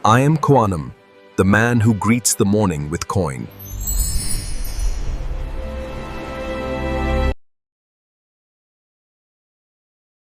I am Quantum, the man who greets the morning with coin.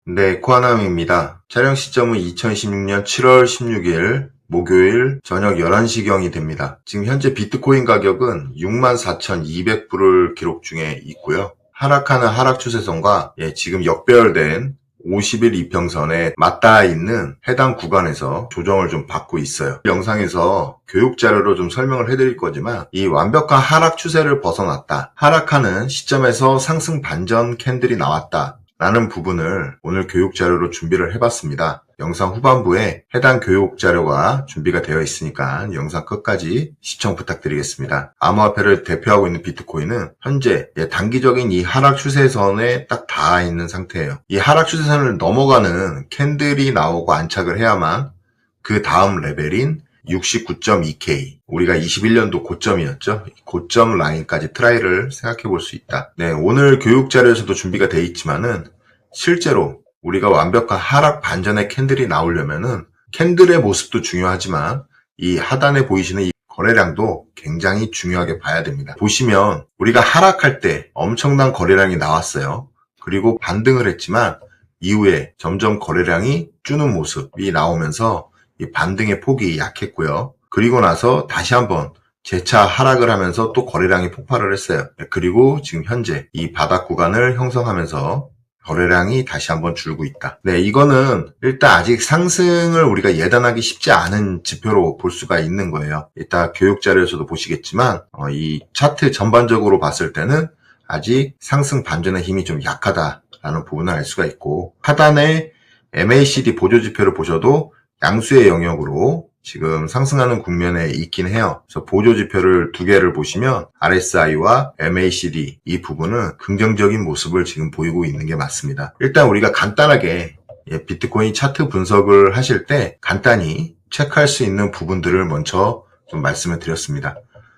네, 코아남입니다. 촬영 시점은 2016년 7월 16일 목요일 저녁 11시경이 됩니다. 지금 현재 비트코인 가격은 64,200불을 기록 중에 있고요. 하락하는 하락 추세선과 지금 역배열된 50일 이평선에 맞닿아 있는 해당 구간에서 조정을 좀 받고 있어요. 영상에서 교육 자료로 좀 설명을 해드릴 거지만 이 완벽한 하락 추세를 벗어났다. 하락하는 시점에서 상승 반전 캔들이 나왔다. 라는 부분을 오늘 교육 자료로 준비를 해봤습니다. 영상 후반부에 해당 교육 자료가 준비가 되어 있으니까 영상 끝까지 시청 부탁드리겠습니다. 암호화폐를 대표하고 있는 비트코인은 현재 단기적인 이 하락 추세선에 딱 닿아 있는 상태예요. 이 하락 추세선을 넘어가는 캔들이 나오고 안착을 해야만 그 다음 레벨인 69.2K, 우리가 21년도 고점이었죠. 고점 라인까지 트라이를 생각해 볼 수 있다. 네, 오늘 교육 자료에서도 준비가 되어 있지만은 실제로 우리가 완벽한 하락 반전의 캔들이 나오려면은 캔들의 모습도 중요하지만 이 하단에 보이시는 이 거래량도 굉장히 중요하게 봐야 됩니다. 보시면 우리가 하락할 때 엄청난 거래량이 나왔어요. 그리고 반등을 했지만 이후에 점점 거래량이 주는 모습이 나오면서 이 반등의 폭이 약했고요. 그리고 나서 다시 한번 재차 하락을 하면서 또 거래량이 폭발을 했어요. 그리고 지금 현재 이 바닥 구간을 형성하면서 거래량이 다시 한번 줄고 있다. 네, 이거는 일단 아직 상승을 우리가 예단하기 쉽지 않은 지표로 볼 수가 있는 거예요. 이따 교육 자료에서도 보시겠지만 이 차트 전반적으로 봤을 때는 아직 상승 반전의 힘이 좀 약하다라는 부분을 알 수가 있고, 하단에 MACD 보조지표를 보셔도 양수의 영역으로 지금 상승하는 국면에 있긴 해요. 그래서 보조지표를 두 개를 보시면 RSI와 MACD 이 부분은 긍정적인 모습을 지금 보이고 있는 게 맞습니다. 일단 우리가 간단하게 비트코인 차트 분석을 하실 때 간단히 체크할 수 있는 부분들을 먼저 좀 말씀을 드렸습니다.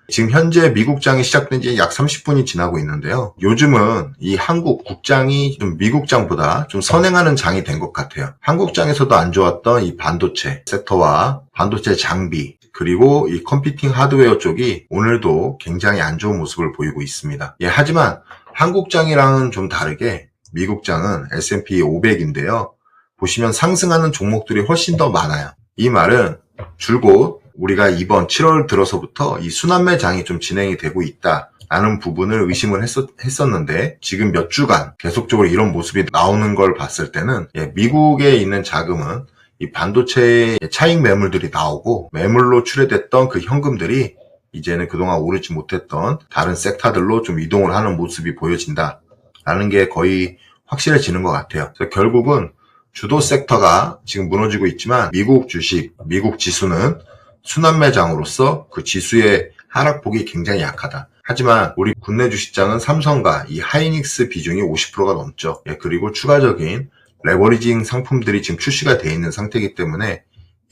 지금 현재 미국장이 시작된 지 약 30분이 지나고 있는데요. 요즘은 이 한국 국장이 좀 미국장보다 좀 선행하는 장이 된 것 같아요. 한국장에서도 안 좋았던 이 반도체 섹터와 반도체 장비, 그리고 이 컴퓨팅 하드웨어 쪽이 오늘도 굉장히 안 좋은 모습을 보이고 있습니다. 하지만 한국장이랑은 좀 다르게 미국장은 S&P 500인데요. 보시면 상승하는 종목들이 훨씬 더 많아요. 이 말은 줄곧 우리가 이번 7월 들어서부터 이 순환매장이 좀 진행이 되고 있다라는 부분을 의심을 했었는데 지금 몇 주간 계속적으로 이런 모습이 나오는 걸 봤을 때는 미국에 있는 자금은 이 반도체 차익 매물들이 나오고 매물로 출회됐던 그 현금들이 이제는 그동안 오르지 못했던 다른 섹터들로 좀 이동을 하는 모습이 보여진다라는 게 거의 확실해지는 것 같아요. 그래서 결국은 주도 섹터가 지금 무너지고 있지만 미국 주식, 미국 지수는 순환매장으로서 그 지수의 하락폭이 굉장히 약하다. 하지만 우리 국내 주식장은 삼성과 이 하이닉스 비중이 50%가 넘죠. 그리고 추가적인 레버리징 상품들이 지금 출시가 되어 있는 상태이기 때문에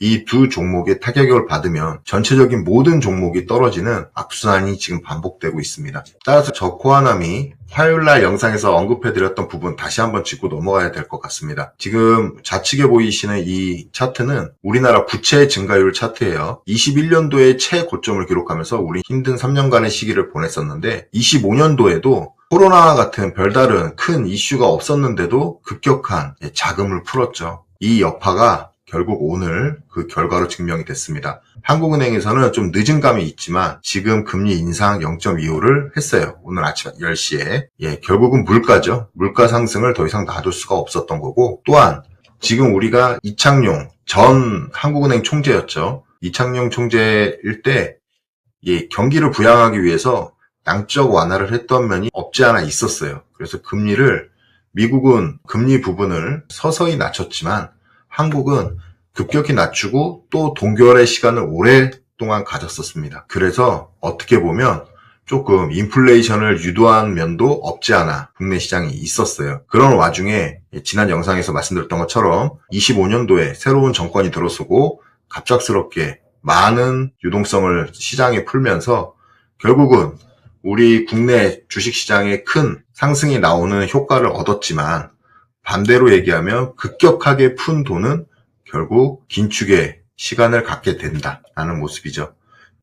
이 두 종목의 타격을 받으면 전체적인 모든 종목이 떨어지는 악순환이 지금 반복되고 있습니다. 따라서 저 코아남이 화요일날 영상에서 언급해드렸던 부분 다시 한번 짚고 넘어가야 될 것 같습니다. 지금 좌측에 보이시는 이 차트는 우리나라 부채 증가율 차트예요. 21년도에 최고점을 기록하면서 우리 힘든 3년간의 시기를 보냈었는데 25년도에도 코로나와 같은 별다른 큰 이슈가 없었는데도 급격한 자금을 풀었죠. 이 여파가 결국 오늘 그 결과로 증명이 됐습니다. 한국은행에서는 좀 늦은 감이 있지만 지금 금리 인상 0.25를 했어요. 오늘 아침 10시에. 결국은 물가죠. 물가 상승을 더 이상 놔둘 수가 없었던 거고, 또한 지금 우리가 이창용 전 한국은행 총재였죠. 이창용 총재일 때 경기를 부양하기 위해서 양적 완화를 했던 면이 없지 않아 있었어요. 그래서 미국은 금리 부분을 서서히 낮췄지만 한국은 급격히 낮추고 또 동결의 시간을 오랫동안 가졌었습니다. 그래서 어떻게 보면 조금 인플레이션을 유도한 면도 없지 않아 국내 시장이 있었어요. 그런 와중에 지난 영상에서 말씀드렸던 것처럼 25년도에 새로운 정권이 들어서고 갑작스럽게 많은 유동성을 시장에 풀면서 결국은 우리 국내 주식시장에 큰 상승이 나오는 효과를 얻었지만 반대로 얘기하면 급격하게 푼 돈은 결국 긴축에 시간을 갖게 된다라는 모습이죠.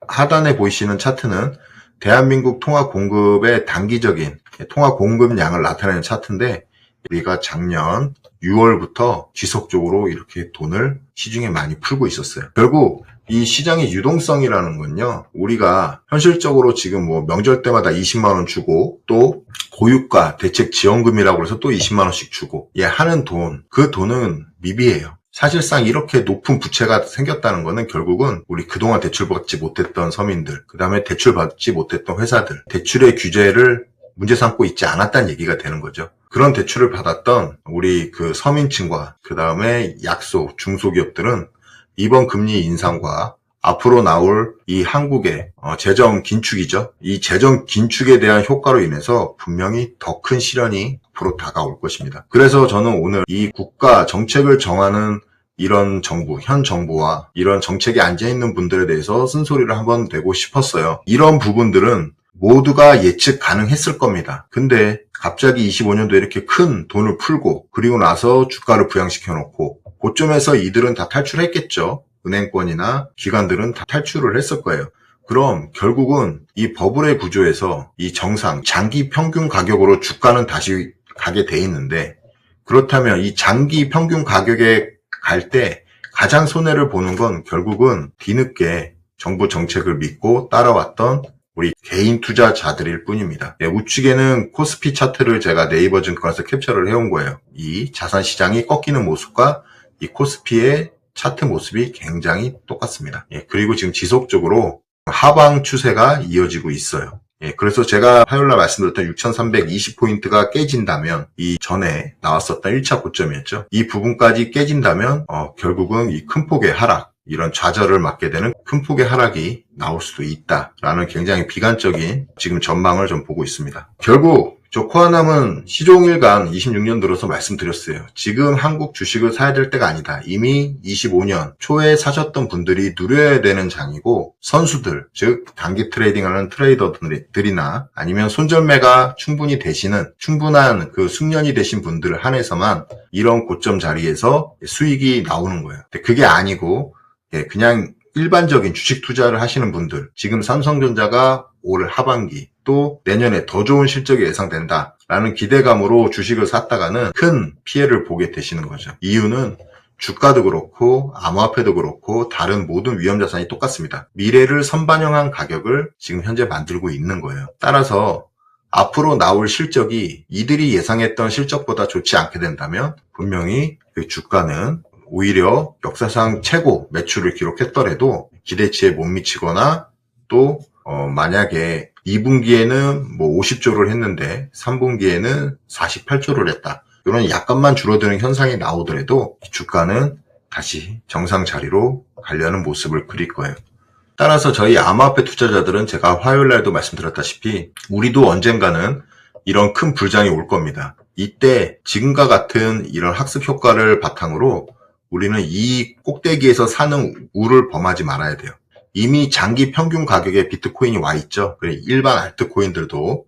하단에 보이시는 차트는 대한민국 통화 공급의 단기적인 통화 공급량을 나타내는 차트인데, 우리가 작년 6월부터 지속적으로 이렇게 돈을 시중에 많이 풀고 있었어요. 결국 이 시장의 유동성이라는 건요, 우리가 현실적으로 지금 뭐 명절 때마다 20만 원 주고, 또 고유가 대책 지원금이라고 해서 또 20만 원씩 주고 하는 돈, 그 돈은 미비해요. 사실상 이렇게 높은 부채가 생겼다는 거는 결국은 우리 그동안 대출받지 못했던 서민들, 그 다음에 대출받지 못했던 회사들, 대출의 규제를 문제 삼고 있지 않았다는 얘기가 되는 거죠. 그런 대출을 받았던 우리 그 서민층과 그 다음에 약소, 중소기업들은 이번 금리 인상과 앞으로 나올 이 한국의 재정 긴축이죠. 이 재정 긴축에 대한 효과로 인해서 분명히 더 큰 시련이 앞으로 다가올 것입니다. 그래서 저는 오늘 이 국가 정책을 정하는 이런 정부, 현 정부와 이런 정책에 앉아있는 분들에 대해서 쓴소리를 한번 내고 싶었어요. 이런 부분들은 모두가 예측 가능했을 겁니다. 근데 갑자기 25년도에 이렇게 큰 돈을 풀고, 그리고 나서 주가를 부양시켜 놓고, 고점에서 이들은 다 탈출했겠죠. 은행권이나 기관들은 다 탈출을 했을 거예요. 그럼 결국은 이 버블의 구조에서 이 정상, 장기 평균 가격으로 주가는 다시 가게 돼 있는데, 그렇다면 이 장기 평균 가격에 갈 때 가장 손해를 보는 건 결국은 뒤늦게 정부 정책을 믿고 따라왔던 우리 개인 투자자들일 뿐입니다. 우측에는 코스피 차트를 제가 네이버 증권에서 캡처를 해온 거예요. 이 자산 시장이 꺾이는 모습과 이 코스피의 차트 모습이 굉장히 똑같습니다. 그리고 지금 지속적으로 하방 추세가 이어지고 있어요. 그래서 제가 화요일날 말씀드렸던 6320포인트가 깨진다면, 이 전에 나왔었던 1차 고점이었죠. 이 부분까지 깨진다면 결국은 이 큰 폭의 하락, 이런 좌절을 맞게 되는 큰 폭의 하락이 나올 수도 있다라는 굉장히 비관적인 지금 전망을 좀 보고 있습니다. 결국 저 코아남은 시종일관 26년 들어서 말씀드렸어요. 지금 한국 주식을 사야 될 때가 아니다. 이미 25년 초에 사셨던 분들이 누려야 되는 장이고, 선수들, 즉 단기 트레이딩하는 트레이더들이나 아니면 손절매가 충분히 되시는, 충분한 그 숙련이 되신 분들을 한해서만 이런 고점 자리에서 수익이 나오는 거예요. 근데 그게 아니고 그냥 일반적인 주식 투자를 하시는 분들, 지금 삼성전자가 올 하반기 또 내년에 더 좋은 실적이 예상된다라는 기대감으로 주식을 샀다가는 큰 피해를 보게 되시는 거죠. 이유는 주가도 그렇고 암호화폐도 그렇고 다른 모든 위험자산이 똑같습니다. 미래를 선반영한 가격을 지금 현재 만들고 있는 거예요. 따라서 앞으로 나올 실적이 이들이 예상했던 실적보다 좋지 않게 된다면 분명히 그 주가는 오히려 역사상 최고 매출을 기록했더라도 기대치에 못 미치거나, 또 만약에 2분기에는 뭐 50조를 했는데 3분기에는 48조를 했다, 이런 약간만 줄어드는 현상이 나오더라도 주가는 다시 정상 자리로 가려는 모습을 그릴 거예요. 따라서 저희 암호화폐 투자자들은 제가 화요일날도 말씀드렸다시피 우리도 언젠가는 이런 큰 불장이 올 겁니다. 이때 지금과 같은 이런 학습 효과를 바탕으로 우리는 이 꼭대기에서 사는 우를 범하지 말아야 돼요. 이미 장기 평균 가격에 비트코인이 와 있죠. 그래, 일반 알트코인들도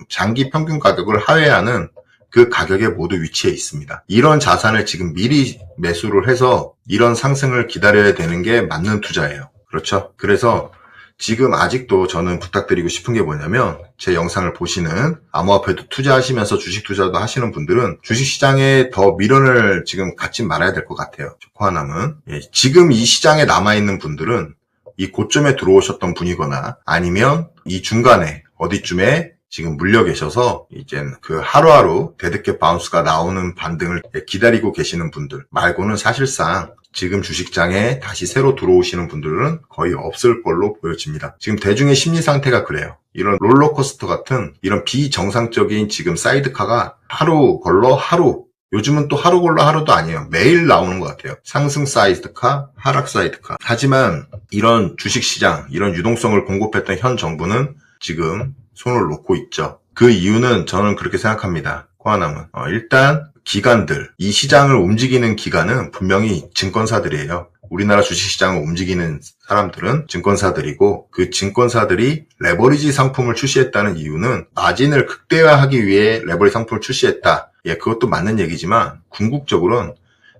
장기 평균 가격을 하회하는 그 가격에 모두 위치해 있습니다. 이런 자산을 지금 미리 매수를 해서 이런 상승을 기다려야 되는 게 맞는 투자예요. 그렇죠? 그래서 지금 아직도 저는 부탁드리고 싶은 게 뭐냐면, 제 영상을 보시는 암호화폐도 투자하시면서 주식 투자도 하시는 분들은 주식시장에 더 미련을 지금 갖지 말아야 될 것 같아요. 코아남은. 지금 이 시장에 남아있는 분들은 이 고점에 들어오셨던 분이거나, 아니면 이 중간에 어디쯤에 지금 물려 계셔서 이젠 그 하루하루 데드캣 바운스가 나오는 반등을 기다리고 계시는 분들 말고는 사실상 지금 주식장에 다시 새로 들어오시는 분들은 거의 없을 걸로 보여집니다. 지금 대중의 심리 상태가 그래요. 이런 롤러코스터 같은 이런 비정상적인 지금 사이드카가 하루 걸러 하루, 요즘은 또 하루 걸러 하루도 아니에요. 매일 나오는 것 같아요. 상승 사이드카, 하락 사이드카. 하지만 이런 주식시장, 이런 유동성을 공급했던 현 정부는 지금 손을 놓고 있죠. 그 이유는 저는 그렇게 생각합니다. 코아남은 일단 기관들, 이 시장을 움직이는 기관은 분명히 증권사들이에요. 우리나라 주식시장을 움직이는 사람들은 증권사들이고, 그 증권사들이 레버리지 상품을 출시했다는 이유는 마진을 극대화하기 위해 레버리지 상품을 출시했다. 그것도 맞는 얘기지만 궁극적으로는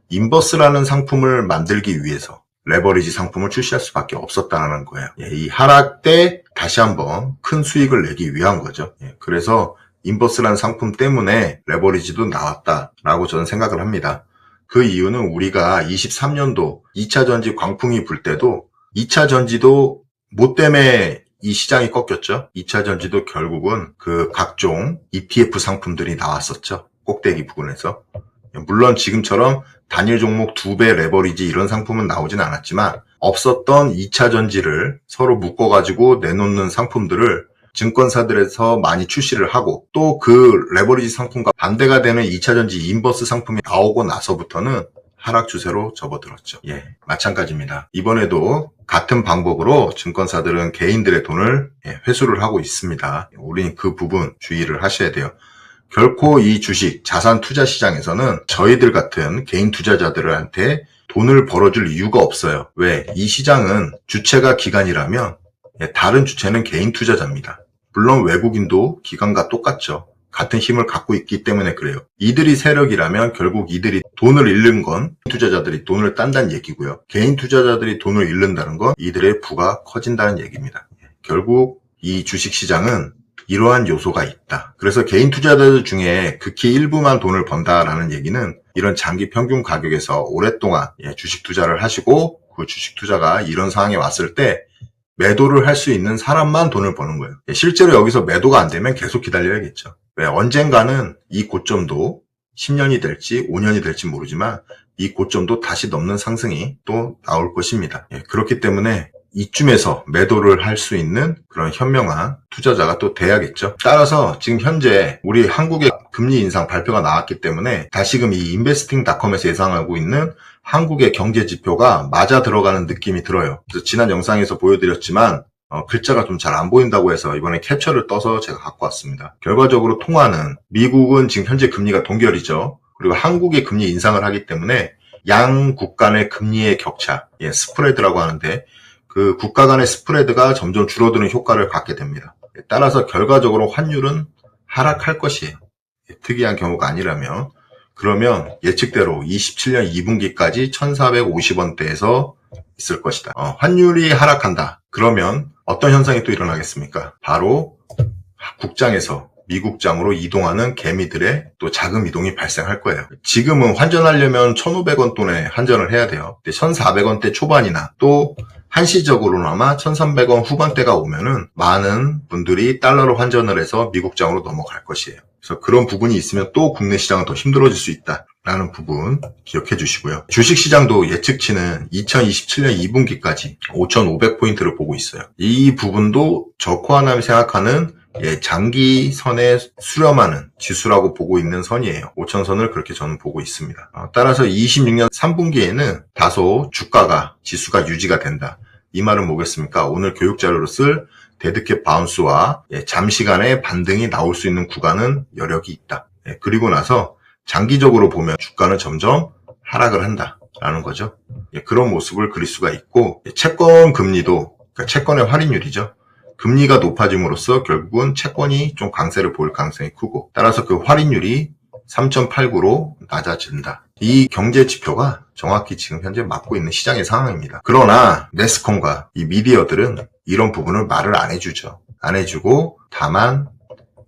인버스라는 상품을 만들기 위해서, 레버리지 상품을 출시할 수밖에 없었다는 거예요. 이 하락 때 다시 한번 큰 수익을 내기 위한 거죠. 그래서 인버스라는 상품 때문에 레버리지도 나왔다라고 저는 생각을 합니다. 그 이유는 우리가 23년도 2차 전지 광풍이 불 때도 2차 전지도 뭐 때문에 이 시장이 꺾였죠? 2차 전지도 결국은 그 각종 ETF 상품들이 나왔었죠. 꼭대기 부근에서. 물론 지금처럼 단일 종목 2배 레버리지 이런 상품은 나오진 않았지만 없었던 2차 전지를 서로 묶어가지고 내놓는 상품들을 증권사들에서 많이 출시를 하고 또 그 레버리지 상품과 반대가 되는 2차 전지 인버스 상품이 나오고 나서부터는 하락 추세로 접어들었죠. 마찬가지입니다. 이번에도 같은 방법으로 증권사들은 개인들의 돈을 회수를 하고 있습니다. 우리는 그 부분 주의를 하셔야 돼요. 결코 이 주식, 자산 투자 시장에서는 저희들 같은 개인 투자자들한테 돈을 벌어줄 이유가 없어요. 왜? 이 시장은 주체가 기관이라면 다른 주체는 개인 투자자입니다. 물론 외국인도 기관과 똑같죠. 같은 힘을 갖고 있기 때문에 그래요. 이들이 세력이라면 결국 이들이 돈을 잃는 건 투자자들이 돈을 딴다는 얘기고요. 개인 투자자들이 돈을 잃는다는 건 이들의 부가 커진다는 얘기입니다. 결국 이 주식시장은 이러한 요소가 있다. 그래서 개인 투자자들 중에 극히 일부만 돈을 번다라는 얘기는 이런 장기 평균 가격에서 오랫동안 주식 투자를 하시고 그 주식 투자가 이런 상황에 왔을 때 매도를 할 수 있는 사람만 돈을 버는 거예요. 실제로 여기서 매도가 안 되면 계속 기다려야겠죠. 왜? 언젠가는 이 고점도 10년이 될지 5년이 될지 모르지만 이 고점도 다시 넘는 상승이 또 나올 것입니다. 그렇기 때문에 이쯤에서 매도를 할 수 있는 그런 현명한 투자자가 또 돼야겠죠. 따라서 지금 현재 우리 한국의 금리 인상 발표가 나왔기 때문에 다시금 이 investing.com에서 예상하고 있는 한국의 경제 지표가 맞아 들어가는 느낌이 들어요. 그래서 지난 영상에서 보여드렸지만 글자가 좀 잘 안 보인다고 해서 이번에 캡처를 떠서 제가 갖고 왔습니다. 결과적으로 통화는 미국은 지금 현재 금리가 동결이죠. 그리고 한국의 금리 인상을 하기 때문에 양국 간의 금리의 격차, 스프레드라고 하는데 그 국가 간의 스프레드가 점점 줄어드는 효과를 갖게 됩니다. 따라서 결과적으로 환율은 하락할 것이에요. 특이한 경우가 아니라면. 그러면 예측대로 27년 2분기까지 1450원대에서 있을 것이다. 환율이 하락한다. 그러면 어떤 현상이 또 일어나겠습니까? 바로 국장에서 미국장으로 이동하는 개미들의 또 자금 이동이 발생할 거예요. 지금은 환전하려면 1,500원 돈에 환전을 해야 돼요. 1,400원대 초반이나 또 한시적으로나마 1,300원 후반대가 오면은 많은 분들이 달러로 환전을 해서 미국장으로 넘어갈 것이에요. 그래서 그런 부분이 있으면 또 국내 시장은 더 힘들어질 수 있다라는 부분 기억해 주시고요. 주식시장도 예측치는 2027년 2분기까지 5,500포인트를 보고 있어요. 이 부분도 저 코아남이 생각하는 장기선에 수렴하는 지수라고 보고 있는 선이에요. 5,000선을 그렇게 저는 보고 있습니다. 따라서 26년 3분기에는 다소 주가가 지수가 유지가 된다. 이 말은 뭐겠습니까? 오늘 교육자료로 쓸 데드캣 바운스와 잠시간의 반등이 나올 수 있는 구간은 여력이 있다. 그리고 나서 장기적으로 보면 주가는 점점 하락을 한다라는 거죠. 그런 모습을 그릴 수가 있고 채권 금리도 그러니까 채권의 할인율이죠. 금리가 높아짐으로써 결국은 채권이 좀 강세를 보일 가능성이 크고 따라서 그 할인율이 3.89로 낮아진다. 이 경제 지표가 정확히 지금 현재 맞고 있는 시장의 상황입니다. 그러나 매스컴과 이 미디어들은 이런 부분을 말을 안 해주죠. 안 해주고 다만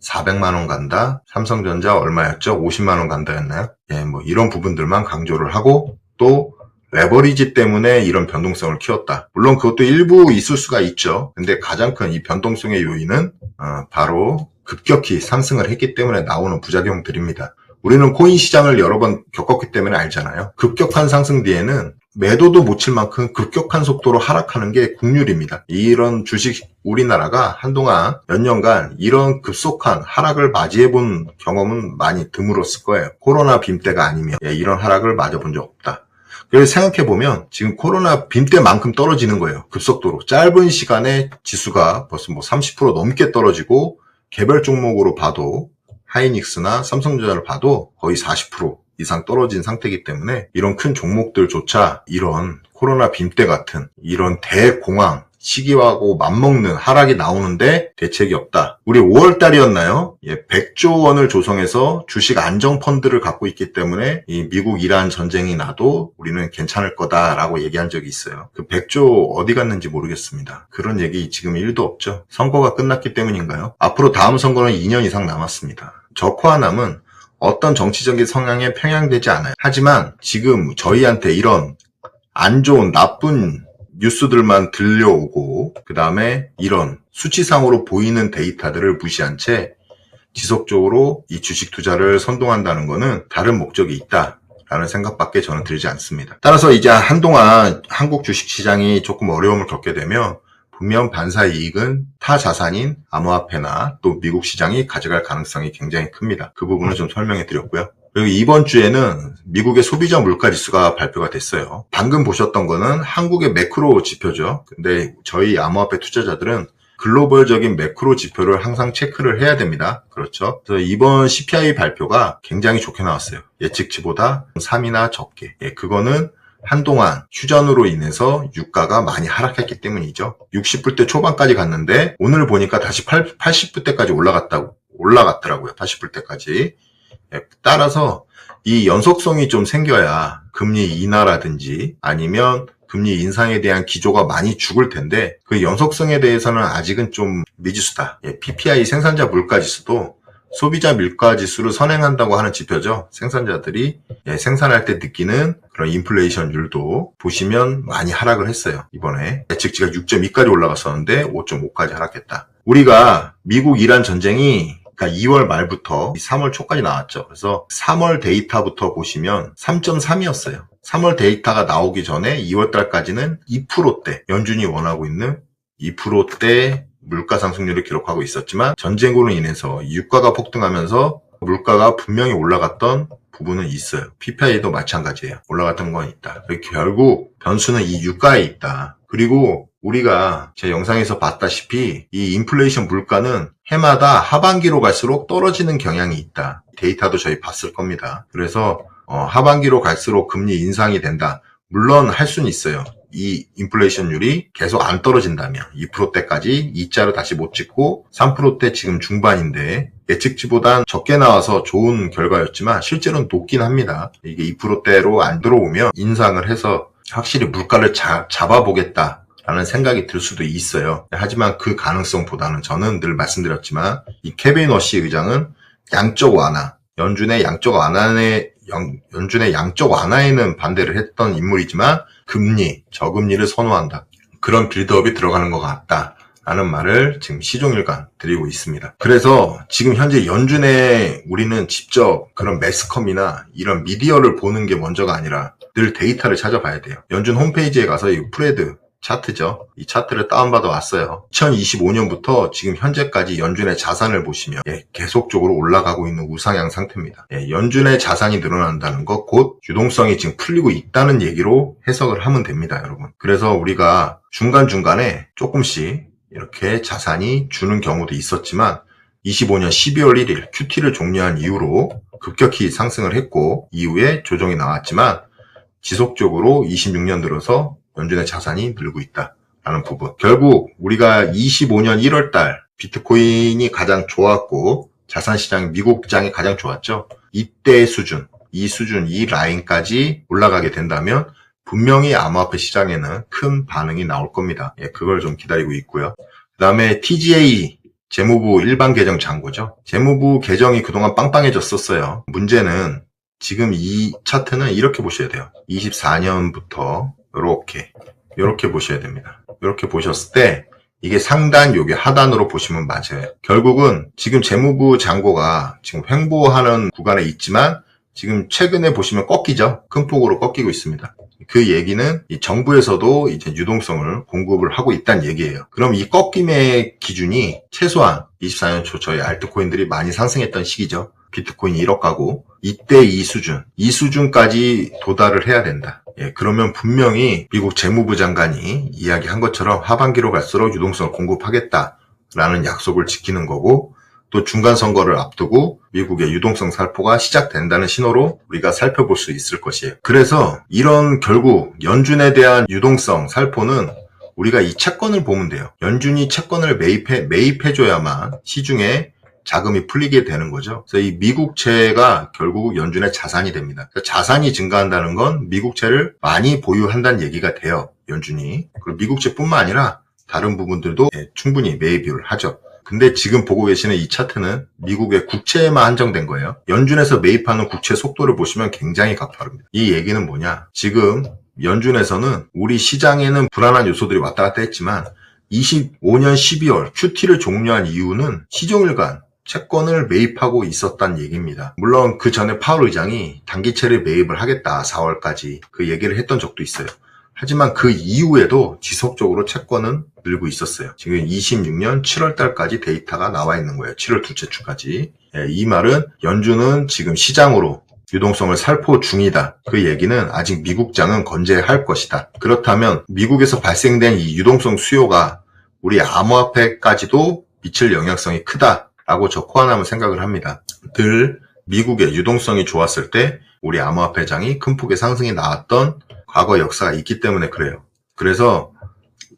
400만원 간다. 삼성전자 얼마였죠? 50만원 간다였나요? 뭐 이런 부분들만 강조를 하고 또 레버리지 때문에 이런 변동성을 키웠다. 물론 그것도 일부 있을 수가 있죠. 근데 가장 큰 이 변동성의 요인은 바로 급격히 상승을 했기 때문에 나오는 부작용들입니다. 우리는 코인 시장을 여러 번 겪었기 때문에 알잖아요. 급격한 상승 뒤에는 매도도 못 칠 만큼 급격한 속도로 하락하는 게 국률입니다. 이런 주식 우리나라가 한동안 몇 년간 이런 급속한 하락을 맞이해본 경험은 많이 드물었을 거예요. 코로나 빔 때가 아니면 이런 하락을 맞아본 적 없다. 그래서 생각해보면 지금 코로나 빔 때만큼 떨어지는 거예요. 급속도로. 짧은 시간에 지수가 벌써 30% 넘게 떨어지고 개별 종목으로 봐도 하이닉스나 삼성전자를 봐도 거의 40% 이상 떨어진 상태이기 때문에 이런 큰 종목들조차 이런 코로나 빔 때 같은 이런 대공황 시기하고 맞먹는 하락이 나오는데 대책이 없다. 우리 5월 달이었나요? 100조 원을 조성해서 주식 안정펀드를 갖고 있기 때문에 이 미국 이란 전쟁이 나도 우리는 괜찮을 거다라고 얘기한 적이 있어요. 그 100조 어디 갔는지 모르겠습니다. 그런 얘기 지금 1도 없죠. 선거가 끝났기 때문인가요? 앞으로 다음 선거는 2년 이상 남았습니다. 적화남은 어떤 정치적인 성향에 편향되지 않아요. 하지만 지금 저희한테 이런 안 좋은 나쁜 뉴스들만 들려오고 그 다음에 이런 수치상으로 보이는 데이터들을 무시한 채 지속적으로 이 주식 투자를 선동한다는 것은 다른 목적이 있다라는 생각밖에 저는 들지 않습니다. 따라서 이제 한동안 한국 주식시장이 조금 어려움을 겪게 되면 분명 반사 이익은 타 자산인 암호화폐나 또 미국 시장이 가져갈 가능성이 굉장히 큽니다. 그 부분을 좀 설명해 드렸고요. 그리고 이번 주에는 미국의 소비자 물가지수가 발표가 됐어요. 방금 보셨던 거는 한국의 매크로 지표죠. 근데 저희 암호화폐 투자자들은 글로벌적인 매크로 지표를 항상 체크를 해야 됩니다. 그렇죠. 그래서 이번 CPI 발표가 굉장히 좋게 나왔어요. 예측치보다 3이나 적게. 그거는 한동안 휴전으로 인해서 유가가 많이 하락했기 때문이죠. 60불대 초반까지 갔는데 오늘 보니까 다시 80불대까지 올라갔더라고요. 80불대까지. 따라서 이 연속성이 좀 생겨야 금리 인하라든지 아니면 금리 인상에 대한 기조가 많이 죽을 텐데 그 연속성에 대해서는 아직은 좀 미지수다. PPI 생산자 물가지수도 소비자 물가지수를 선행한다고 하는 지표죠. 생산자들이 생산할 때 느끼는 그런 인플레이션율도 보시면 많이 하락을 했어요. 이번에 예측치가 6.2까지 올라갔었는데 5.5까지 하락했다. 우리가 미국 이란 전쟁이 그러니까 2월 말부터 3월 초까지 나왔죠. 그래서 3월 데이터부터 보시면 3.3이었어요. 3월 데이터가 나오기 전에 2월 달까지는 2%대, 연준이 원하고 있는 2%대 물가 상승률을 기록하고 있었지만 전쟁으로 인해서 유가가 폭등하면서 물가가 분명히 올라갔던 부분은 있어요. PPI도 마찬가지예요. 올라갔던 건 있다. 결국 변수는 이 유가에 있다. 그리고 우리가 제 영상에서 봤다시피 이 인플레이션 물가는 해마다 하반기로 갈수록 떨어지는 경향이 있다. 데이터도 저희 봤을 겁니다. 그래서 하반기로 갈수록 금리 인상이 된다. 물론 할 수는 있어요. 이 인플레이션율이 계속 안 떨어진다면 2%대까지 2자로 다시 못 찍고 3%대 지금 중반인데 예측치보단 적게 나와서 좋은 결과였지만 실제로는 높긴 합니다. 이게 2%대로 안 들어오면 인상을 해서 확실히 물가를 잡아보겠다. 라는 생각이 들 수도 있어요. 하지만 그 가능성보다는 저는 늘 말씀드렸지만 이 케빈 워시 의장은 양적 완화, 연준의 양적 완화에는 반대를 했던 인물이지만 저금리를 선호한다. 그런 빌드업이 들어가는 것 같다. 라는 말을 지금 시종일관 드리고 있습니다. 그래서 지금 현재 연준에 우리는 직접 그런 매스컴이나 이런 미디어를 보는 게 먼저가 아니라 늘 데이터를 찾아봐야 돼요. 연준 홈페이지에 가서 이 프레드 차트죠. 이 차트를 다운받아 왔어요. 2025년부터 지금 현재까지 연준의 자산을 보시면 계속적으로 올라가고 있는 우상향 상태입니다. 연준의 자산이 늘어난다는 것, 곧 유동성이 지금 풀리고 있다는 얘기로 해석을 하면 됩니다, 여러분. 그래서 우리가 중간중간에 조금씩 이렇게 자산이 주는 경우도 있었지만 25년 12월 1일 QT를 종료한 이후로 급격히 상승을 했고 이후에 조정이 나왔지만 지속적으로 26년 들어서 연준의 자산이 늘고 있다라는 부분. 결국 우리가 25년 1월 달 비트코인이 가장 좋았고 자산시장 미국장이 가장 좋았죠. 이때 수준, 이 라인까지 올라가게 된다면 분명히 암호화폐 시장에는 큰 반응이 나올 겁니다. 그걸 좀 기다리고 있고요. 그 다음에 TGA 재무부 일반 계정 잔고죠. 재무부 계정이 그동안 빵빵해졌었어요. 문제는 지금 이 차트는 이렇게 보셔야 돼요. 24년부터 이렇게 보셔야 됩니다. 이렇게 보셨을 때 이게 상단, 요게 하단으로 보시면 맞아요. 결국은 지금 재무부 잔고가 지금 횡보하는 구간에 있지만 지금 최근에 보시면 꺾이죠. 큰 폭으로 꺾이고 있습니다. 그 얘기는 이 정부에서도 이제 유동성을 공급을 하고 있다는 얘기예요. 그럼 이 꺾임의 기준이 최소한 24년 초 저희 알트코인들이 많이 상승했던 시기죠. 비트코인이 1억 가고 이때 이 수준까지 도달을 해야 된다. 그러면 분명히 미국 재무부 장관이 이야기한 것처럼 하반기로 갈수록 유동성을 공급하겠다라는 약속을 지키는 거고 또 중간 선거를 앞두고 미국의 유동성 살포가 시작된다는 신호로 우리가 살펴볼 수 있을 것이에요. 그래서 이런 결국 연준에 대한 유동성 살포는 우리가 이 채권을 보면 돼요. 연준이 채권을 매입해줘야만 시중에 자금이 풀리게 되는 거죠. 그래서 이 미국채가 결국 연준의 자산이 됩니다. 그러니까 자산이 증가한다는 건 미국채를 많이 보유한다는 얘기가 돼요. 연준이. 그리고 미국채뿐만 아니라 다른 부분들도 충분히 매입을 하죠. 근데 지금 보고 계시는 이 차트는 미국의 국채에만 한정된 거예요. 연준에서 매입하는 국채 속도를 보시면 굉장히 가파릅니다. 이 얘기는 뭐냐? 지금 연준에서는 우리 시장에는 불안한 요소들이 왔다 갔다 했지만 25년 12월 QT를 종료한 이유는 시종일관 채권을 매입하고 있었다는 얘기입니다. 물론 그 전에 파월 의장이 단기채를 매입을 하겠다 4월까지 그 얘기를 했던 적도 있어요. 하지만 그 이후에도 지속적으로 채권은 늘고 있었어요. 지금 26년 7월 달까지 데이터가 나와 있는 거예요. 7월 둘째 주까지. 이 말은 연준은 지금 시장으로 유동성을 살포 중이다. 그 얘기는 아직 미국장은 건재할 것이다. 그렇다면 미국에서 발생된 이 유동성 수요가 우리 암호화폐까지도 미칠 영향성이 크다라고 저 코아남은 생각을 합니다. 늘 미국의 유동성이 좋았을 때 우리 암호화폐장이 큰 폭의 상승이 나왔던 과거 역사가 있기 때문에 그래요. 그래서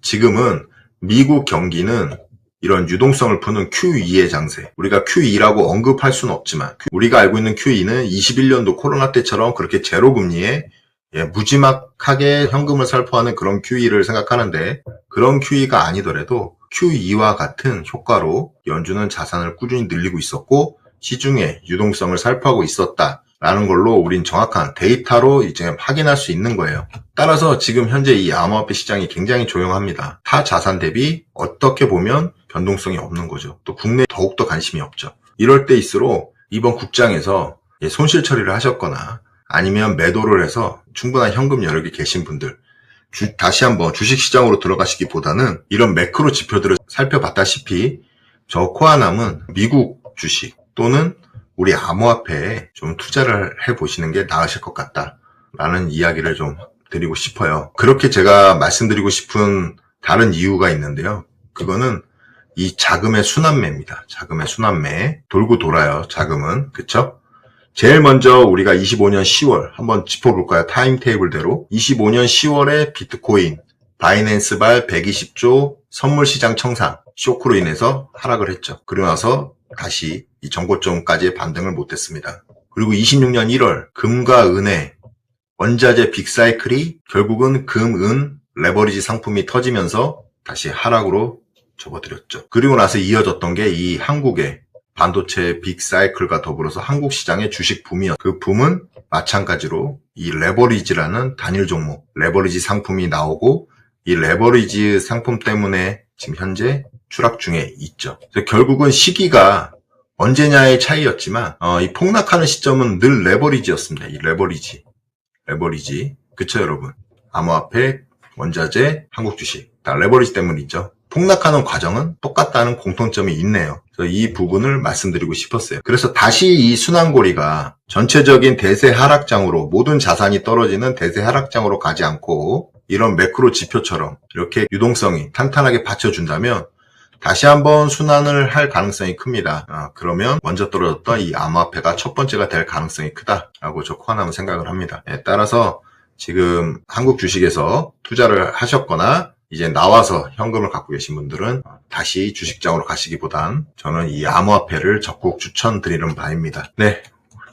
지금은 미국 경기는 이런 유동성을 푸는 QE의 장세. 우리가 QE라고 언급할 수는 없지만 우리가 알고 있는 QE는 21년도 코로나 때처럼 그렇게 제로 금리에 무지막하게 현금을 살포하는 그런 QE를 생각하는데 그런 QE가 아니더라도 QE와 같은 효과로 연준은 자산을 꾸준히 늘리고 있었고 시중에 유동성을 살포하고 있었다. 라는 걸로 우린 정확한 데이터로 이제 확인할 수 있는 거예요. 따라서 지금 현재 이 암호화폐 시장이 굉장히 조용합니다. 타 자산 대비 어떻게 보면 변동성이 없는 거죠. 또 국내에 더욱더 관심이 없죠. 이럴 때일수록 이번 국장에서 손실 처리를 하셨거나 아니면 매도를 해서 충분한 현금 여력이 계신 분들 다시 한번 주식시장으로 들어가시기보다는 이런 매크로 지표들을 살펴봤다시피 저 코아남은 미국 주식 또는 우리 암호화폐에 좀 투자를 해보시는 게 나으실 것 같다라는 이야기를 좀 드리고 싶어요. 그렇게 제가 말씀드리고 싶은 다른 이유가 있는데요. 그거는 이 자금의 순환매입니다. 자금의 순환매. 돌고 돌아요, 자금은. 그쵸? 제일 먼저 우리가 25년 10월 한번 짚어볼까요? 타임 테이블대로. 25년 10월에 비트코인, 바이낸스발 120조 선물시장 청산, 쇼크로 인해서 하락을 했죠. 그러고 나서 다시 이 전고점까지의 반등을 못했습니다. 그리고 26년 1월 금과 은의 원자재 빅사이클이 결국은 금, 은, 레버리지 상품이 터지면서 다시 하락으로 접어들였죠. 그리고 나서 이어졌던 게 이 한국의 반도체 빅사이클과 더불어서 한국 시장의 주식 붐이었죠. 그 붐은 마찬가지로 이 레버리지라는 단일 종목, 레버리지 상품이 나오고 이 레버리지 상품 때문에 지금 현재 추락 중에 있죠. 그래서 결국은 시기가 언제냐의 차이였지만 이 폭락하는 시점은 늘 레버리지였습니다. 이 레버리지. 그쵸 여러분? 암호화폐, 원자재, 한국 주식 다 레버리지 때문이죠. 폭락하는 과정은 똑같다는 공통점이 있네요. 그래서 이 부분을 말씀드리고 싶었어요. 그래서 다시 이 순환고리가 전체적인 대세 하락장으로 모든 자산이 떨어지는 대세 하락장으로 가지 않고 이런 매크로 지표처럼 이렇게 유동성이 탄탄하게 받쳐준다면 다시 한번 순환을 할 가능성이 큽니다. 그러면 먼저 떨어졌던 이 암호화폐가 첫 번째가 될 가능성이 크다라고 저 코아남은 생각을 합니다. 따라서 지금 한국 주식에서 투자를 하셨거나 이제 나와서 현금을 갖고 계신 분들은 다시 주식장으로 가시기보단 저는 이 암호화폐를 적극 추천드리는 바입니다. 네.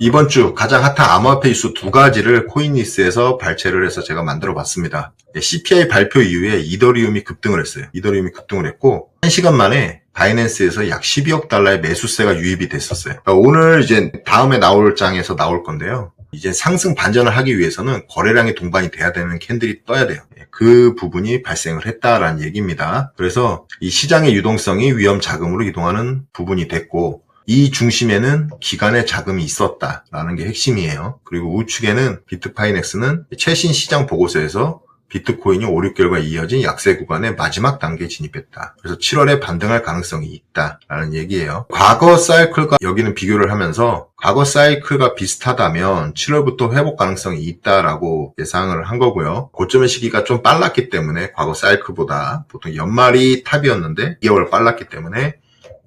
이번 주 가장 핫한 암호화폐 이슈 두 가지를 코인니스에서 발췌를 해서 제가 만들어 봤습니다. CPI 발표 이후에 이더리움이 급등을 했어요. 이더리움이 급등을 했고 1시간 만에 바이낸스에서 약 12억 달러의 매수세가 유입이 됐었어요. 오늘 이제 다음에 나올 장에서 나올 건데요. 이제 상승 반전을 하기 위해서는 거래량이 동반이 돼야 되는 캔들이 떠야 돼요. 그 부분이 발생을 했다라는 얘기입니다. 그래서 이 시장의 유동성이 위험 자금으로 이동하는 부분이 됐고 이 중심에는 기관의 자금이 있었다라는 게 핵심이에요. 그리고 우측에는 비트파이넥스는 최신 시장 보고서에서 비트코인이 5, 6개월간 이어진 약세 구간의 마지막 단계에 진입했다. 그래서 7월에 반등할 가능성이 있다라는 얘기예요. 과거 사이클과 여기는 비교를 하면서 과거 사이클과 비슷하다면 7월부터 회복 가능성이 있다라고 예상을 한 거고요. 고점의 시기가 좀 빨랐기 때문에 과거 사이클보다 보통 연말이 탑이었는데 2개월 빨랐기 때문에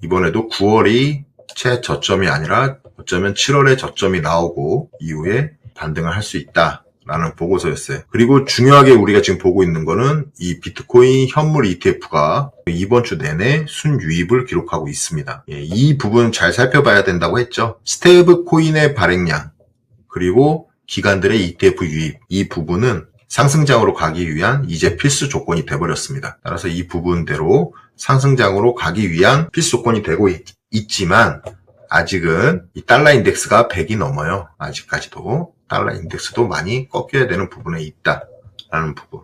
이번에도 9월이 최저점이 아니라 어쩌면 7월에 저점이 나오고 이후에 반등을 할 수 있다. 라는 보고서였어요. 그리고 중요하게 우리가 지금 보고 있는 거는 이 비트코인 현물 ETF가 이번 주 내내 순유입을 기록하고 있습니다. 이 부분 잘 살펴봐야 된다고 했죠. 스테이블 코인의 발행량, 그리고 기관들의 ETF 유입, 이 부분은 상승장으로 가기 위한 이제 필수 조건이 돼버렸습니다. 따라서 이 부분대로 상승장으로 가기 위한 필수 조건이 되고 있지만 아직은 이 달러 인덱스가 100이 넘어요. 아직까지도 달러 인덱스도 많이 꺾여야 되는 부분에 있다라는 부분.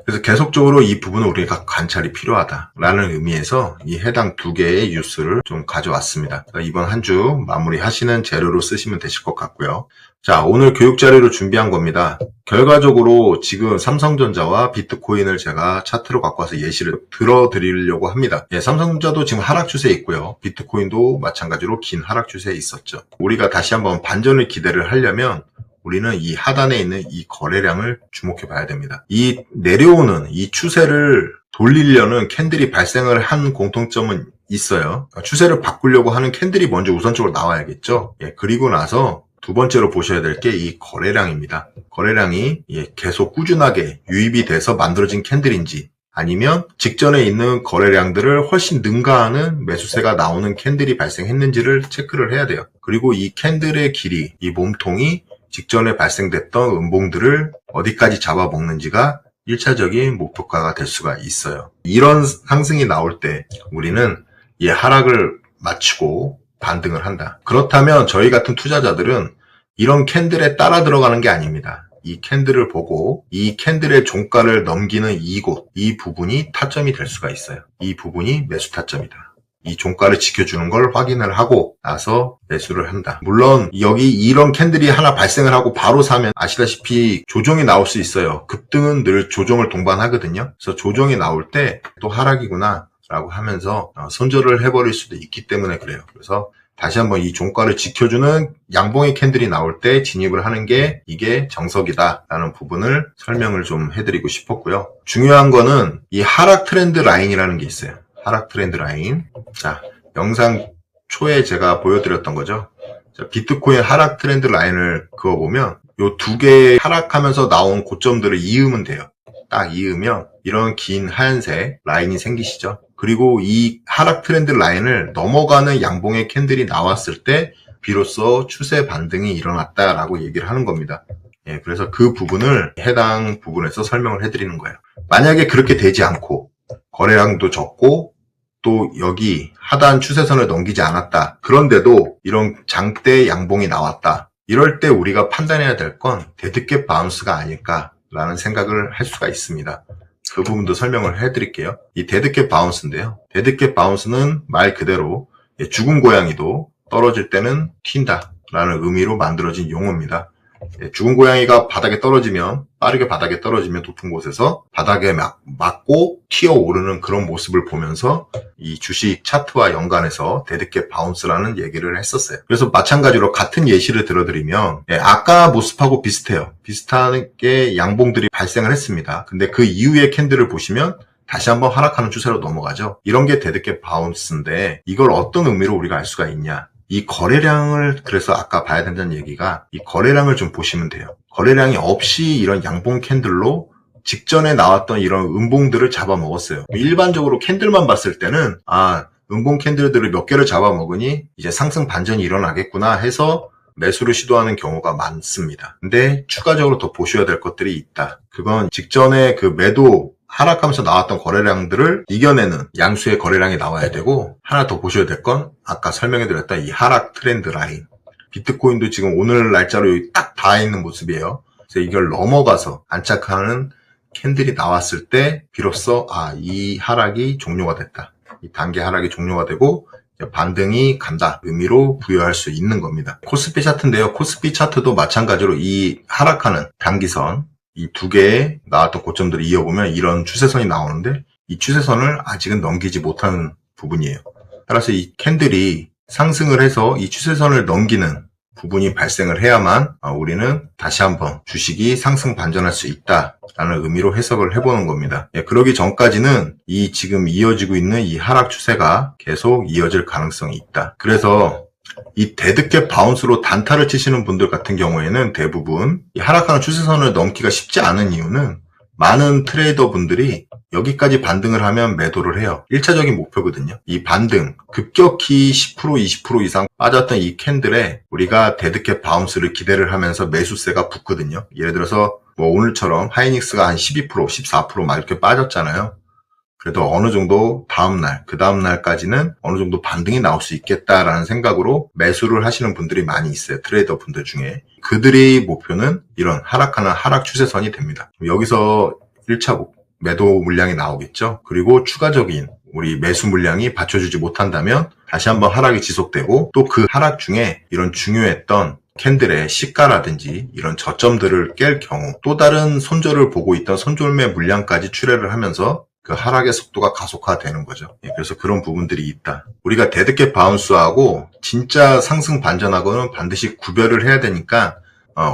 그래서 계속적으로 이 부분은 우리가 관찰이 필요하다라는 의미에서 이 해당 두 개의 뉴스를 좀 가져왔습니다. 이번 한 주 마무리하시는 재료로 쓰시면 되실 것 같고요. 자, 오늘 교육 자료로 준비한 겁니다. 결과적으로 지금 삼성전자와 비트코인을 제가 차트로 갖고 와서 예시를 들어드리려고 합니다. 삼성전자도 지금 하락 추세에 있고요. 비트코인도 마찬가지로 긴 하락 추세에 있었죠. 우리가 다시 한번 반전을 기대를 하려면 우리는 이 하단에 있는 이 거래량을 주목해 봐야 됩니다. 이 내려오는 이 추세를 돌리려는 캔들이 발생을 한 공통점은 있어요. 추세를 바꾸려고 하는 캔들이 먼저 우선적으로 나와야겠죠. 그리고 나서 두 번째로 보셔야 될 게 이 거래량입니다. 거래량이 계속 꾸준하게 유입이 돼서 만들어진 캔들인지 아니면 직전에 있는 거래량들을 훨씬 능가하는 매수세가 나오는 캔들이 발생했는지를 체크를 해야 돼요. 그리고 이 캔들의 길이, 이 몸통이 직전에 발생됐던 음봉들을 어디까지 잡아먹는지가 1차적인 목표가가 될 수가 있어요. 이런 상승이 나올 때 우리는 이 하락을 맞추고 반등을 한다. 그렇다면 저희 같은 투자자들은 이런 캔들에 따라 들어가는 게 아닙니다. 이 캔들을 보고 이 캔들의 종가를 넘기는 이곳, 이 부분이 타점이 될 수가 있어요. 이 부분이 매수 타점이다. 이 종가를 지켜주는 걸 확인을 하고 나서 매수를 한다. 물론 여기 이런 캔들이 하나 발생을 하고 바로 사면 아시다시피 조정이 나올 수 있어요. 급등은 늘 조정을 동반하거든요. 그래서 조정이 나올 때 또 하락이구나 라고 하면서 손절을 해버릴 수도 있기 때문에 그래요. 그래서 다시 한번 이 종가를 지켜주는 양봉의 캔들이 나올 때 진입을 하는 게 이게 정석이다 라는 부분을 설명을 좀 해드리고 싶었고요. 중요한 거는 이 하락 트렌드 라인이라는 게 있어요. 하락 트렌드 라인. 자, 영상 초에 제가 보여드렸던 거죠. 자, 비트코인 하락 트렌드 라인을 그어보면 요 두 개 하락하면서 나온 고점들을 이으면 돼요. 딱 이으면 이런 긴 하얀색 라인이 생기시죠. 그리고 이 하락 트렌드 라인을 넘어가는 양봉의 캔들이 나왔을 때 비로소 추세 반등이 일어났다라고 얘기를 하는 겁니다. 그래서 그 부분을 해당 부분에서 설명을 해드리는 거예요. 만약에 그렇게 되지 않고 거래량도 적고 또 여기 하단 추세선을 넘기지 않았다. 그런데도 이런 장대 양봉이 나왔다. 이럴 때 우리가 판단해야 될 건 데드캣 바운스가 아닐까라는 생각을 할 수가 있습니다. 그 부분도 설명을 해드릴게요. 이 데드캣 바운스인데요. 데드캣 바운스는 말 그대로 죽은 고양이도 떨어질 때는 튄다 라는 의미로 만들어진 용어입니다. 죽은 고양이가 바닥에 떨어지면 빠르게 바닥에 떨어지면 높은 곳에서 바닥에 맞고 튀어오르는 그런 모습을 보면서 이 주식 차트와 연관해서 데드캣 바운스라는 얘기를 했었어요. 그래서 마찬가지로 같은 예시를 들어드리면 아까 모습하고 비슷해요. 비슷하게 양봉들이 발생을 했습니다. 근데 그 이후의 캔들을 보시면 다시 한번 하락하는 추세로 넘어가죠. 이런 게 데드캣 바운스인데 이걸 어떤 의미로 우리가 알 수가 있냐. 이 거래량을 그래서 아까 봐야 된다는 얘기가 이 거래량을 좀 보시면 돼요. 거래량이 없이 이런 양봉 캔들로 직전에 나왔던 이런 음봉들을 잡아먹었어요. 일반적으로 캔들만 봤을 때는 음봉 캔들들을 몇 개를 잡아먹으니 이제 상승 반전이 일어나겠구나 해서 매수를 시도하는 경우가 많습니다. 근데 추가적으로 더 보셔야 될 것들이 있다. 그건 직전에 그 매도 하락하면서 나왔던 거래량들을 이겨내는 양수의 거래량이 나와야 되고 하나 더 보셔야 될 건 아까 설명해드렸던 이 하락 트렌드 라인. 비트코인도 지금 오늘 날짜로 여기 딱 닿아 있는 모습이에요. 그래서 이걸 넘어가서 안착하는 캔들이 나왔을 때 비로소 이 하락이 종료가 됐다. 이 단계 하락이 종료가 되고 반등이 간다 의미로 부여할 수 있는 겁니다. 코스피 차트인데요. 코스피 차트도 마찬가지로 이 하락하는 단기선 이 두 개의 나왔던 고점들을 이어보면 이런 추세선이 나오는데 이 추세선을 아직은 넘기지 못하는 부분이에요. 따라서 이 캔들이 상승을 해서 이 추세선을 넘기는 부분이 발생을 해야만 우리는 다시 한번 주식이 상승 반전할 수 있다라는 의미로 해석을 해보는 겁니다. 그러기 전까지는 이 지금 이어지고 있는 이 하락 추세가 계속 이어질 가능성이 있다. 그래서 이 데드캣 바운스로 단타를 치시는 분들 같은 경우에는 대부분 이 하락하는 추세선을 넘기가 쉽지 않은 이유는 많은 트레이더 분들이 여기까지 반등을 하면 매도를 해요. 1차적인 목표거든요. 이 반등, 급격히 10% 20% 이상 빠졌던 이 캔들에 우리가 데드캣 바운스를 기대를 하면서 매수세가 붙거든요. 예를 들어서 뭐 오늘처럼 하이닉스가 한 12% 14% 막 이렇게 빠졌잖아요. 그래도 어느 정도 다음날, 그 다음날까지는 어느 정도 반등이 나올 수 있겠다라는 생각으로 매수를 하시는 분들이 많이 있어요. 트레이더 분들 중에. 그들의 목표는 이런 하락하는 하락 추세선이 됩니다. 여기서 1차 매도 물량이 나오겠죠. 그리고 추가적인 우리 매수 물량이 받쳐주지 못한다면 다시 한번 하락이 지속되고 또 그 하락 중에 이런 중요했던 캔들의 시가라든지 이런 저점들을 깰 경우 또 다른 손절을 보고 있던 손절매 물량까지 출회를 하면서 그 하락의 속도가 가속화되는 거죠. 그래서 그런 부분들이 있다. 우리가 데드캣 바운스하고 진짜 상승 반전하고는 반드시 구별을 해야 되니까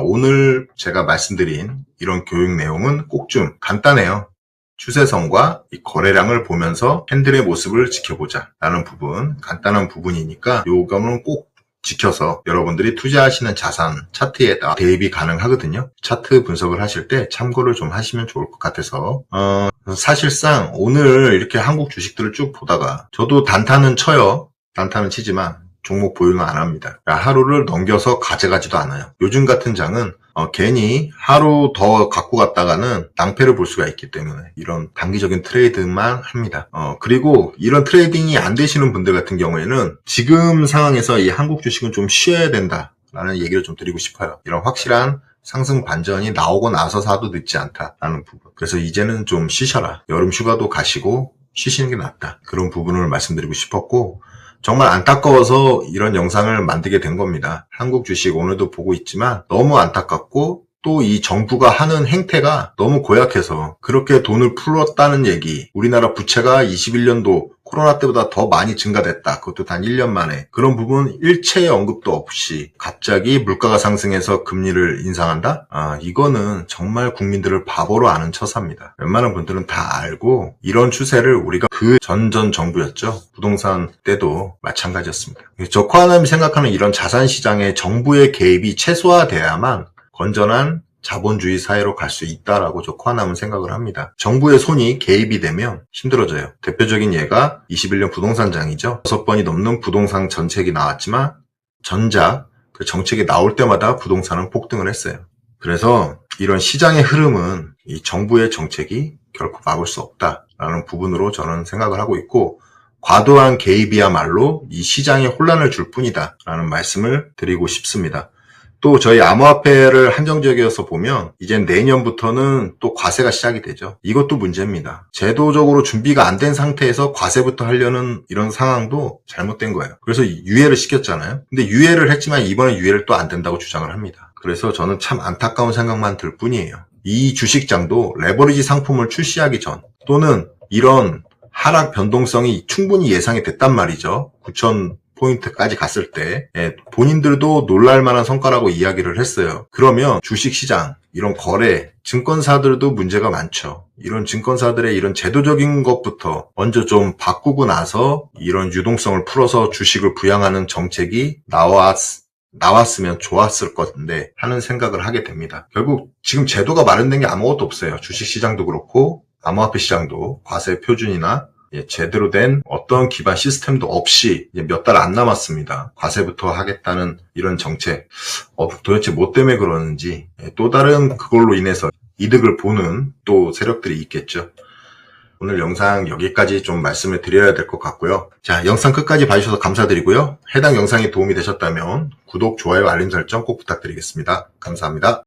오늘 제가 말씀드린 이런 교육 내용은 꼭 좀 간단해요. 추세선과 이 거래량을 보면서 캔들의 모습을 지켜보자 라는 부분, 간단한 부분이니까 요거는 꼭 지켜서 여러분들이 투자하시는 자산 차트에 대입이 가능하거든요. 차트 분석을 하실 때 참고를 좀 하시면 좋을 것 같아서 사실상 오늘 이렇게 한국 주식들을 쭉 보다가 저도 단타는 쳐요. 단타는 치지만 종목 보유는 안 합니다. 하루를 넘겨서 가져가지도 않아요. 요즘 같은 장은 괜히 하루 더 갖고 갔다가는 낭패를 볼 수가 있기 때문에 이런 단기적인 트레이드만 합니다. 그리고 이런 트레이딩이 안 되시는 분들 같은 경우에는 지금 상황에서 이 한국 주식은 좀 쉬어야 된다라는 얘기를 좀 드리고 싶어요. 이런 확실한 상승 반전이 나오고 나서 사도 늦지 않다라는 부분. 그래서 이제는 좀 쉬셔라. 여름 휴가도 가시고 쉬시는 게 낫다. 그런 부분을 말씀드리고 싶었고 정말 안타까워서 이런 영상을 만들게 된 겁니다. 한국 주식 오늘도 보고 있지만 너무 안타깝고 또 이 정부가 하는 행태가 너무 고약해서 그렇게 돈을 풀었다는 얘기, 우리나라 부채가 21년도 코로나 때보다 더 많이 증가됐다. 그것도 단 1년 만에. 그런 부분 일체의 언급도 없이 갑자기 물가가 상승해서 금리를 인상한다? 이거는 정말 국민들을 바보로 아는 처사입니다. 웬만한 분들은 다 알고 이런 추세를 우리가 그 전전 정부였죠. 부동산 때도 마찬가지였습니다. 저 코아남이 생각하는 이런 자산시장에 정부의 개입이 최소화돼야만 건전한 자본주의 사회로 갈 수 있다라고 저 코아남은 생각을 합니다. 정부의 손이 개입이 되면 힘들어져요. 대표적인 예가 21년 부동산장이죠. 6번이 넘는 부동산 정책이 나왔지만 전작 그 정책이 나올 때마다 부동산은 폭등을 했어요. 그래서 이런 시장의 흐름은 이 정부의 정책이 결코 막을 수 없다라는 부분으로 저는 생각을 하고 있고 과도한 개입이야말로 이 시장에 혼란을 줄 뿐이다라는 말씀을 드리고 싶습니다. 또 저희 암호화폐를 한정적이어서 보면 이제 내년부터는 또 과세가 시작이 되죠. 이것도 문제입니다. 제도적으로 준비가 안 된 상태에서 과세부터 하려는 이런 상황도 잘못된 거예요. 그래서 유예를 시켰잖아요. 근데 유예를 했지만 이번에 유예를 또 안 된다고 주장을 합니다. 그래서 저는 참 안타까운 생각만 들 뿐이에요. 이 주식장도 레버리지 상품을 출시하기 전 또는 이런 하락 변동성이 충분히 예상이 됐단 말이죠. 9,000포인트까지 갔을 때 본인들도 놀랄만한 성과라고 이야기를 했어요. 그러면 주식시장, 이런 거래, 증권사들도 문제가 많죠. 이런 증권사들의 이런 제도적인 것부터 먼저 좀 바꾸고 나서 이런 유동성을 풀어서 주식을 부양하는 정책이 나왔으면 좋았을 건데 하는 생각을 하게 됩니다. 결국 지금 제도가 마련된 게 아무것도 없어요. 주식시장도 그렇고 암호화폐 시장도 과세 표준이나 제대로 된 어떤 기반 시스템도 없이 몇 달 안 남았습니다. 과세부터 하겠다는 이런 정책. 도대체 뭐 때문에 그러는지 또 다른 그걸로 인해서 이득을 보는 또 세력들이 있겠죠. 오늘 영상 여기까지 좀 말씀을 드려야 될 것 같고요. 자, 영상 끝까지 봐주셔서 감사드리고요. 해당 영상이 도움이 되셨다면 구독, 좋아요, 알림 설정 꼭 부탁드리겠습니다. 감사합니다.